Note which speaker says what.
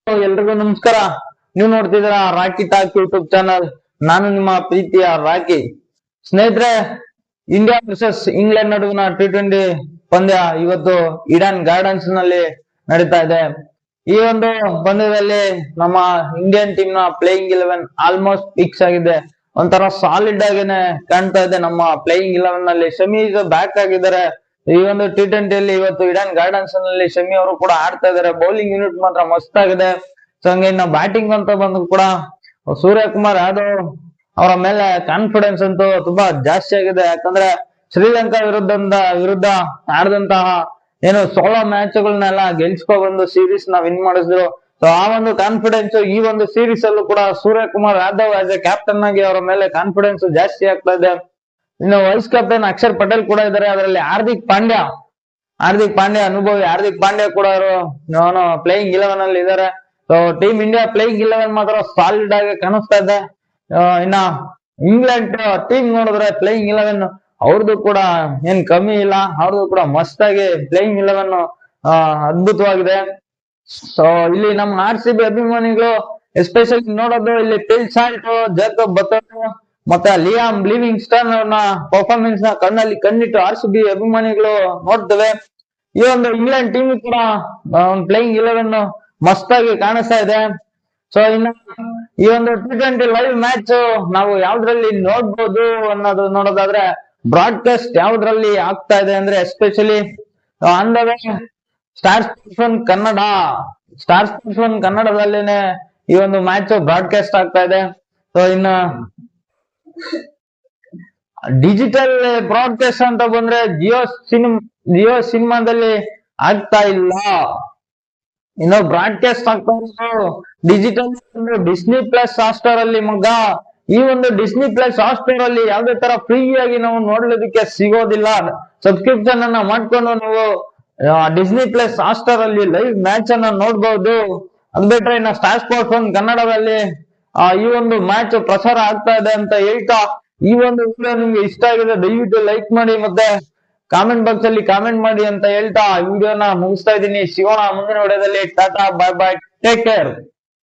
Speaker 1: ಎಲ್ರಿಗೂ ನಮಸ್ಕಾರ. ನೀವು ನೋಡ್ತಿದ್ದೀರಾ ರಾಕಿ ಟಾಕ್ ಯೂಟ್ಯೂಬ್ ಚಾನಲ್. ನಾನು ನಿಮ್ಮ ಪ್ರೀತಿಯ ರಾಕಿ. ಸ್ನೇಹಿತರೆ, ಇಂಡಿಯಾ ವರ್ಸಸ್ ಇಂಗ್ಲೆಂಡ್ ನಡುವಿನ T20 ಪಂದ್ಯ ಇವತ್ತು ಈಡನ್ ಗಾರ್ಡನ್ಸ್ ನಲ್ಲಿ ನಡೀತಾ ಇದೆ. ಈ ಒಂದು ಪಂದ್ಯದಲ್ಲಿ ನಮ್ಮ ಇಂಡಿಯನ್ ಟೀಮ್ ನ ಪ್ಲೇಯಿಂಗ್ 11 ಆಲ್ಮೋಸ್ಟ್ ಫಿಕ್ಸ್ ಆಗಿದೆ. ಒಂಥರ ಸಾಲಿಡ್ ಆಗೇನೆ ಕಾಣ್ತಾ ಇದೆ. ನಮ್ಮ ಪ್ಲೇಯಿಂಗ್ 11 ನಲ್ಲಿ ಶಮಿ ಬ್ಯಾಕ್ ಆಗಿದ್ದಾರೆ. ಈ ಒಂದು T20 ಅಲ್ಲಿ ಇವತ್ತು ಈಡನ್ ಗಾರ್ಡನ್ಸ್ ನಲ್ಲಿ ಶಮಿ ಅವರು ಕೂಡ ಆಡ್ತಾ ಇದಾರೆ. ಬೌಲಿಂಗ್ ಯೂನಿಟ್ ಮಾತ್ರ ಮಸ್ತ್ ಆಗಿದೆ. ಸೊ ಹಂಗೆ ಇನ್ನ ಬ್ಯಾಟಿಂಗ್ ಅಂತ ಬಂದು ಕೂಡ ಸೂರ್ಯಕುಮಾರ್ ಯಾದವ್ ಅವರ ಮೇಲೆ ಕಾನ್ಫಿಡೆನ್ಸ್ ಅಂತೂ ತುಂಬಾ ಜಾಸ್ತಿ ಆಗಿದೆ. ಯಾಕಂದ್ರೆ ಶ್ರೀಲಂಕಾ ವಿರುದ್ಧ ಆಡಿದಂತಹ ಏನು ಸೋಲೋ ಮ್ಯಾಚ್ ಗಳನ್ನೆಲ್ಲ ಗೆಲ್ಸ್ಕೊ ಬಂದು ಸೀರೀಸ್ ನ ವಿನ್ ಮಾಡಿಸಿದ್ರು. ಸೊ ಆ ಒಂದು ಕಾನ್ಫಿಡೆನ್ಸ್ ಈ ಒಂದು ಸೀರೀಸ್ ಅಲ್ಲೂ ಕೂಡ Suryakumar Yadav as A captain ಆಗಿ ಅವರ ಮೇಲೆ ಕಾನ್ಫಿಡೆನ್ಸ್ ಜಾಸ್ತಿ ಆಗ್ತಾ ಇದೆ. ಇನ್ನು ವೈಸ್ ಕ್ಯಾಪ್ಟನ್ ಅಕ್ಷರ್ ಪಟೇಲ್ ಕೂಡ ಇದ್ದಾರೆ. ಅದರಲ್ಲಿ ಹಾರ್ದಿಕ್ ಪಾಂಡ್ಯ ಅನುಭವಿ ಹಾರ್ದಿಕ್ ಪಾಂಡ್ಯ ಕೂಡ ಅವರು ಪ್ಲೇಯಿಂಗ್ 11 ಅಲ್ಲಿ ಇದ್ದಾರೆ. ಸೊ ಟೀಮ್ ಇಂಡಿಯಾ ಪ್ಲೇಯಿಂಗ್ 11 ಮಾತ್ರ ಸಾಲಿಡ್ ಆಗಿ ಕಾಣಿಸ್ತಾ ಇದೆ. ಇನ್ನ ಇಂಗ್ಲೆಂಡ್ ಟೀಮ್ ನೋಡಿದ್ರೆ ಪ್ಲೇಯಿಂಗ್ 11 ಅವ್ರದ್ದು ಕೂಡ ಏನ್ ಕಮ್ಮಿ ಇಲ್ಲ. ಅವ್ರದ್ದು ಕೂಡ ಮಸ್ತ್ ಆಗಿ ಪ್ಲೇಯಿಂಗ್ 11 ಅದ್ಭುತವಾಗಿದೆ. ಸೊ ಇಲ್ಲಿ ನಮ್ಮ RCB ಅಭಿಮಾನಿಗಳು ಎಸ್ಪೆಷಲಿ ನೋಡೋದು ಇಲ್ಲಿ ಫಿಲ್ ಸಾಲ್ಟ್, ಜೇಕಬ್ ಬಥರ್ ಮತ್ತೆ ಲಿಯಾಮ್ ಲಿವಿಂಗ್ಸ್ಟನ್ ಅವ್ರನ್ನ ಪರ್ಫಾರ್ಮೆನ್ಸ್ ನ ಕಣ್ಣಿಟ್ಟು RCB ಅಭಿಮಾನಿಗಳು ನೋಡ್ತೇವೆ. ಈ ಒಂದು ಇಂಗ್ಲೆಂಡ್ ಟೀಮ್ ಕೂಡ ಪ್ಲೇಯಿಂಗ್ 11 ಮಸ್ತ್ ಆಗಿ ಕಾಣಿಸ್ತಾ ಇದೆ. ಸೊ ಇನ್ನು ಈ ಒಂದು T20 ಲೈವ್ ಮ್ಯಾಚ್ ನಾವು ಯಾವ್ದ್ರಲ್ಲಿ ನೋಡ್ಬೋದು ಅನ್ನೋದು ನೋಡೋದಾದ್ರೆ ಬ್ರಾಡ್ಕಾಸ್ಟ್ ಯಾವ್ದ್ರಲ್ಲಿ ಆಗ್ತಾ ಇದೆ ಅಂದ್ರೆ especially on the way star sports one ಕನ್ನಡದಲ್ಲಿನೇ ಈ ಒಂದು ಮ್ಯಾಚ್ ಬ್ರಾಡ್ಕಾಸ್ಟ್ ಆಗ್ತಾ ಇದೆ. ಸೊ ಇನ್ನು ಡಿಜಿಟಲ್ ಬ್ರಾಡ್ಕಾಸ್ಟ್ ಅಂತ ಬಂದ್ರೆ ಜಿಯೋ ಸಿನಿಮಾದಲ್ಲಿ ಆಗ್ತಾ ಇಲ್ಲ. ಇನ್ನು ಬ್ರಾಡ್ಕಾಸ್ಟ್ ಆಗ್ತಾ ಇರೋದು ಡಿಜಿಟಲ್ ಡಿಸ್ನಿ ಪ್ಲಸ್ ಹಾಟ್ಸ್ಟಾರ್ ಅಲ್ಲಿ ಮಗ. ಈ ಒಂದು ಡಿಸ್ನಿ ಪ್ಲಸ್ ಹಾಟ್ಸ್ಟಾರ್ ಅಲ್ಲಿ ಯಾವ್ದೇ ತರ ಫ್ರೀ ಆಗಿ ನಾವು ನೋಡ್ಲಿಕ್ಕೆ ಸಿಗೋದಿಲ್ಲ. ಸಬ್ಸ್ಕ್ರಿಪ್ಷನ್ ಅನ್ನ ಮಾಡ್ಕೊಂಡು ನೀವು ಡಿಸ್ನಿ ಪ್ಲಸ್ ಹಾಟ್ಸ್ಟಾರ್ ಅಲ್ಲಿ ಲೈವ್ ಮ್ಯಾಚ್ ಅನ್ನ ನೋಡ್ಬಹುದು. ಅದ್ ಬಿಟ್ರೆ ಇನ್ನ ಸ್ಟಾರ್ ಸ್ಪೋರ್ಟ್ಸ್ ಒನ್ ಕನ್ನಡದಲ್ಲಿ ಈ ಒಂದು ಮ್ಯಾಚ್ ಪ್ರಸಾರ ಆಗ್ತಾ ಇದೆ ಅಂತ ಹೇಳ್ತಾ, ಈ ಒಂದು ವಿಡಿಯೋ ನಿಮ್ಗೆ ಇಷ್ಟ ಆಗಿದೆ ದಯವಿಟ್ಟು ಲೈಕ್ ಮಾಡಿ ಮತ್ತೆ ಕಾಮೆಂಟ್ ಬಾಕ್ಸ್ ಅಲ್ಲಿ ಕಾಮೆಂಟ್ ಮಾಡಿ ಅಂತ ಹೇಳ್ತಾ ಈ ವಿಡಿಯೋನ ಮುಗಿಸ್ತಾ ಇದ್ದೀನಿ. ಸಿಗೋಣ ಮುಂದಿನ ವಿಡಿಯೋದಲ್ಲಿ. ಟಾಟಾ, ಬಾಯ್ ಬಾಯ್, ಟೇಕ್ ಕೇರ್.